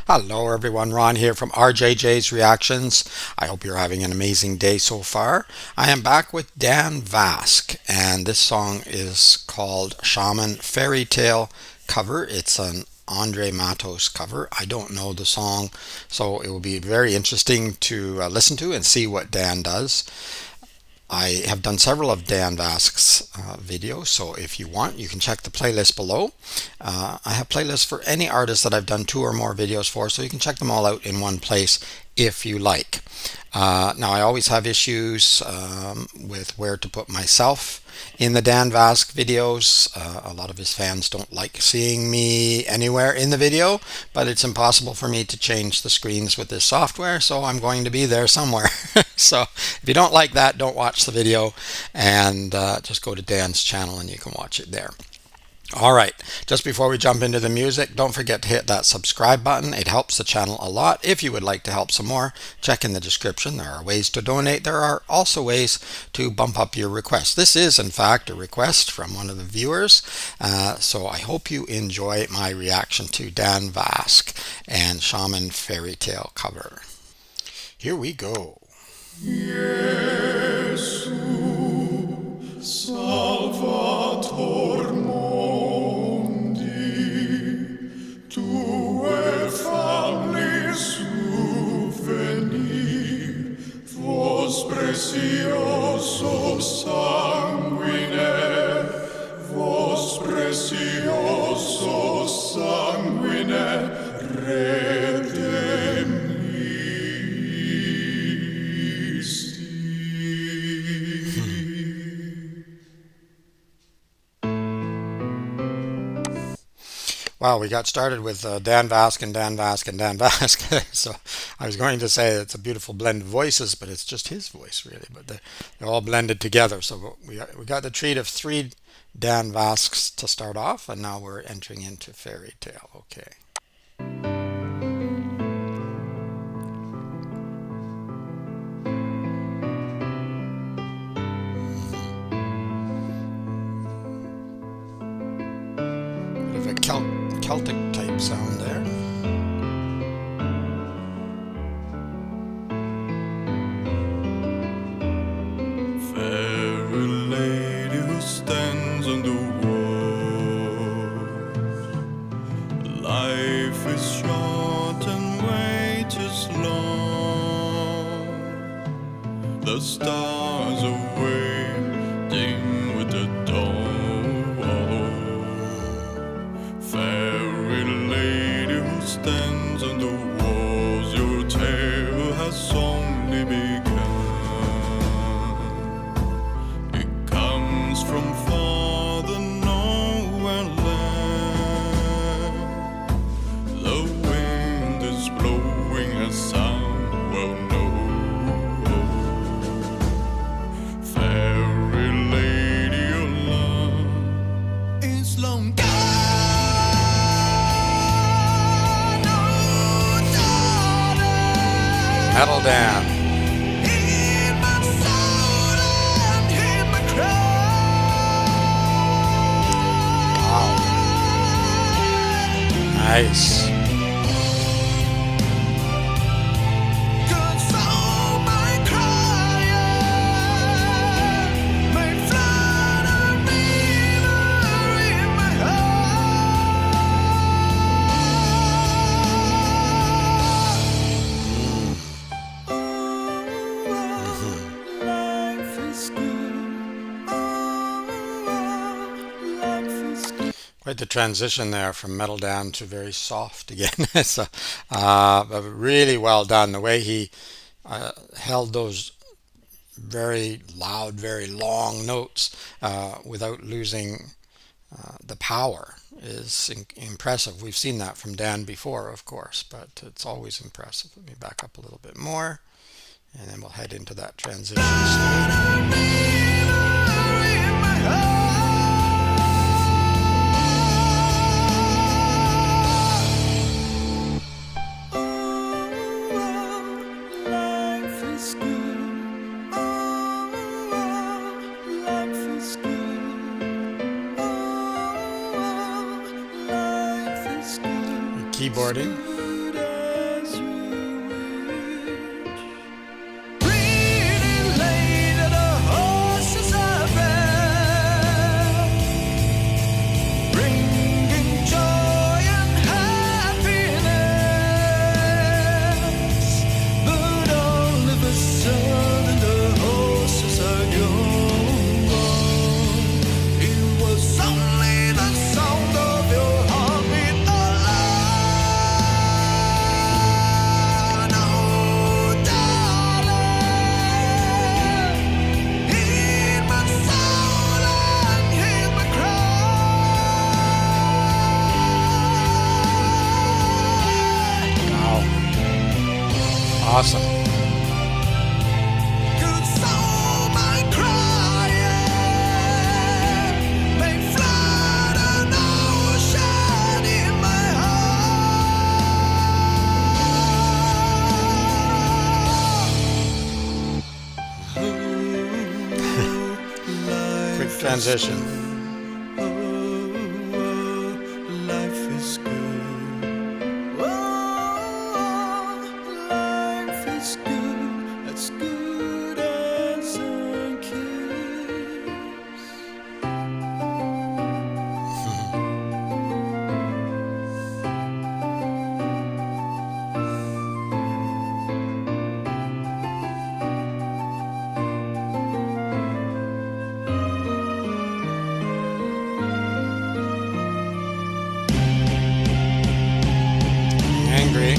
Hello everyone, Ron here from RJJ's Reactions. I hope you're having an amazing day so far. I am back with Dan Vasc, and this song is called Shaman Fairy Tale cover. It's an Andre Matos cover. I don't know the song, so it will be very interesting to listen to and see what Dan does. I have done several of Dan Vasc's videos, so if you want, you can check the playlist below. I have playlists for any artist that I've done two or more videos for, so you can check them all out in one place if you like. Now, I always have issues with where to put myself in the Dan Vasc videos. A lot of his fans don't like seeing me anywhere in the video, but it's impossible for me to change the screens with this software, so I'm going to be there somewhere. So if you don't like that, don't watch the video, and just go to Dan's channel and you can watch it there. All right, just before we jump into the music, don't forget to hit that subscribe button. It helps the channel a lot. If you would like to help some more, check in the description. There are ways to donate. There are also ways to bump up your request. This is, in fact, a request from one of the viewers. So I hope you enjoy my reaction to Dan Vasc and Shaman Fairy Tale cover. Here we go. Jesu, Salvator mondi, tue famlis venir, vos precioso sanguine, vos precioso sanguine, Wow, we got started with Dan Vasc and Dan Vasc and Dan Vasc. So I was going to say it's a beautiful blend of voices, but it's just his voice really. But they're all blended together. So we got the treat of three Dan Vascs to start off, and now we're entering into Fairy Tale. Okay. Bit of a Celtic type sound there. fair lady who stands on the wall. Life is short and wait is long. The stars are waiting with the dawn. Fairy lady who stands on the walls, your tale has only begun. It comes from far the nowhere land. The wind is blowing a sound well known. Fairy lady, your love is long gone. Metal down. Wow. Nice. Quite the transition there from metal down to very soft again. So, but really well done. The way he held those very loud, very long notes without losing the power is impressive. We've seen that from Dan before, of course, but it's always impressive. Let me back up a little bit more, and then we'll head into that transition. Keyboarding. Awesome. Good soul, my crying may flood an ocean in my heart. Quick Life is transition. good. Life is good. Oh, life is good. As good as a kiss. Angry.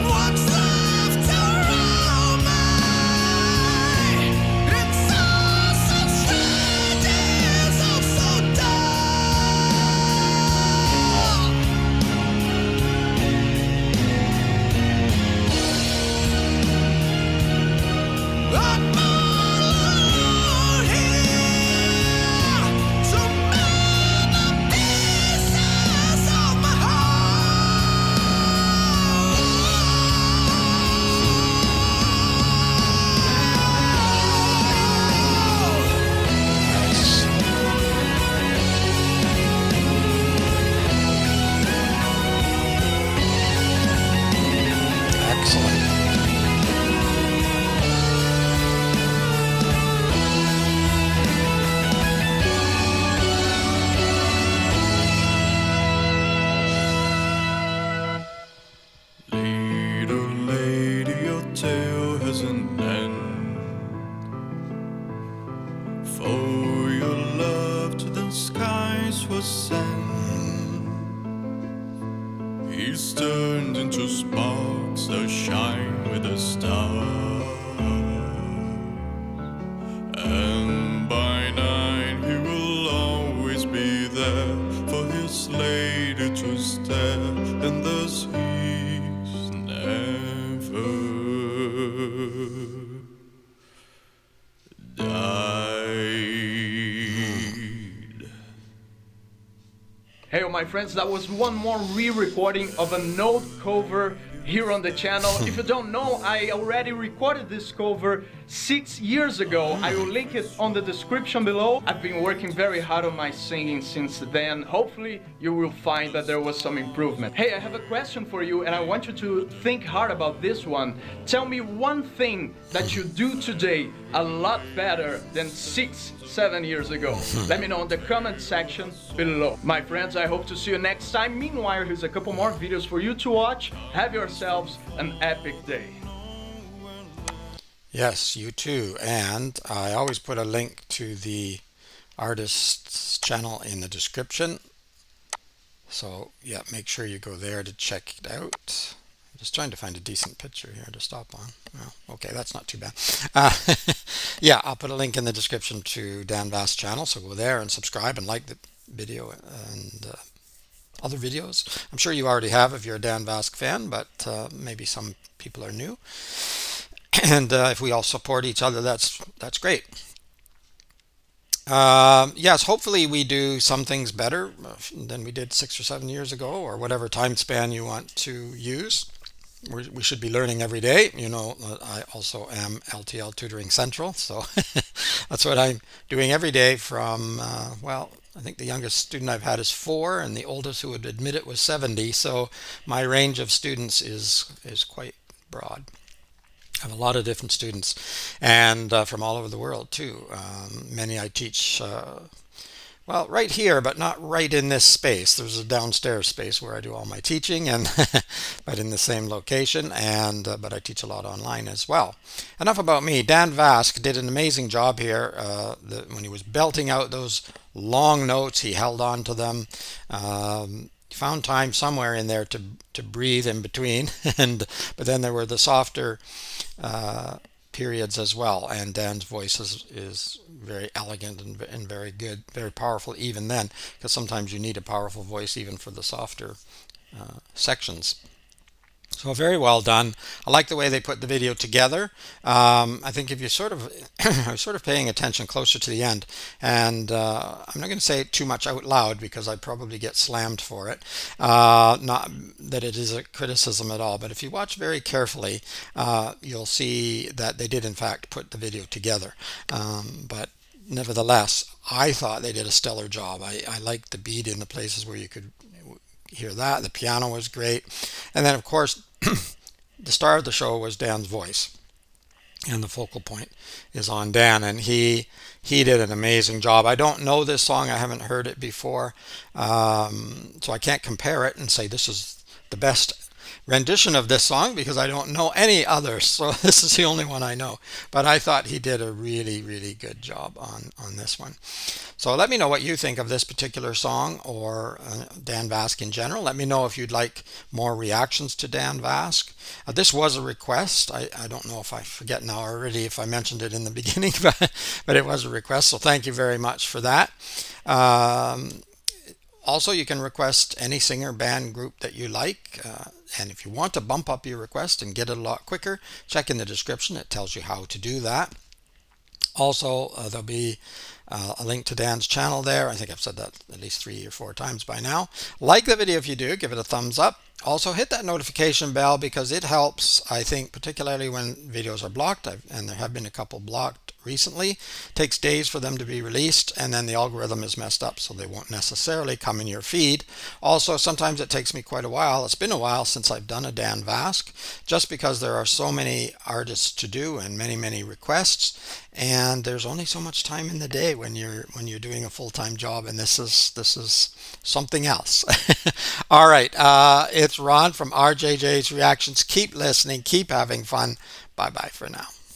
What's left around me? It's all so strange, it's all so dull. I'm all alone here, so many pieces of my heart. Nice. Excellent. Little lady, your tale has an end. For your love to the skies was sent. He's turned into sparks that shine with a star. And by night he will always be there for his lady to stare, and thus he's never died. Hey, my friends, that was one more re-recording of a note cover here on the channel. If you don't know, I already recorded this cover 6 years ago. I will link it on the description below. I've been working very hard on my singing since then. Hopefully, you will find that there was some improvement. Hey, I have a question for you, and I want you to think hard about this one. Tell me one thing that you do today a lot better than 6-7 years ago. Let me know in the comment section below. My friends, I hope to see you next time. Meanwhile, here's a couple more videos for you to watch. Have yourselves an epic day. Yes, you too. And I always put a link to the artist's channel in the description. So yeah, make sure you go there to check it out. I'm just trying to find a decent picture here to stop on. Well, okay, that's not too bad. Yeah, I'll put a link in the description to Dan Vasc's channel. So go there and subscribe and like the video and other videos. I'm sure you already have if you're a Dan Vasc fan, but maybe some people are new. And if we all support each other, that's great. Yes, hopefully we do some things better than we did 6 or 7 years ago, or whatever time span you want to use. We should be learning every day. You know, I also am L.T.L. Tutoring Central, so that's what I'm doing every day from, well, I think the youngest student I've had is 4, and the oldest who would admit it was 70. So my range of students is quite broad. I have a lot of different students, and from all over the world too. Many I teach, well, right here, but not right in this space. There's a downstairs space where I do all my teaching, and but in the same location. And but I teach a lot online as well. Enough about me. Dan Vasc did an amazing job here. When he was belting out those long notes, he held on to them. Found time somewhere in there to breathe in between, and but then there were the softer uh, periods as well. And Dan's voice is very elegant and very good, very powerful even then, because sometimes you need a powerful voice even for the softer sections. So very well done. I like the way they put the video together. I think if you sort of are sort of paying attention closer to the end, and I'm not going to say it too much out loud because I probably get slammed for it. Not that it is a criticism at all, but if you watch very carefully, you'll see that they did in fact put the video together. But nevertheless, I thought they did a stellar job. I liked the beat in the places where you could hear that. The piano was great. And then, of course, the star of the show was Dan's voice. And the focal point is on Dan. And he did an amazing job. I don't know this song. I haven't heard it before. So I can't compare it and say this is the best rendition of this song because I don't know any others. So this is the only one I know. But I thought he did a really, really good job on this one. So let me know what you think of this particular song or Dan Vasc in general. Let me know if you'd like more reactions to Dan Vasc. This was a request. I don't know if I forget now already if I mentioned it in the beginning, but it was a request. So thank you very much for that. Also, you can request any singer, band, group that you like. And if you want to bump up your request and get it a lot quicker, check in the description. It tells you how to do that. Also, there'll be a link to Dan's channel there. I think I've said that at least 3 or 4 times by now. Like the video if you do, give it a thumbs up. Also, hit that notification bell because it helps, I think, particularly when videos are blocked, and there have been a couple blocked recently. It takes days for them to be released, and then the algorithm is messed up, so they won't necessarily come in your feed. Also, sometimes it takes me quite a while. It's been a while since I've done a Dan Vasc, just because there are so many artists to do and many, many requests, and there's only so much time in the day when you're doing a full-time job, and this is something else. All right, it's Ron from RJJ's Reactions. Keep listening, keep having fun. Bye bye for now.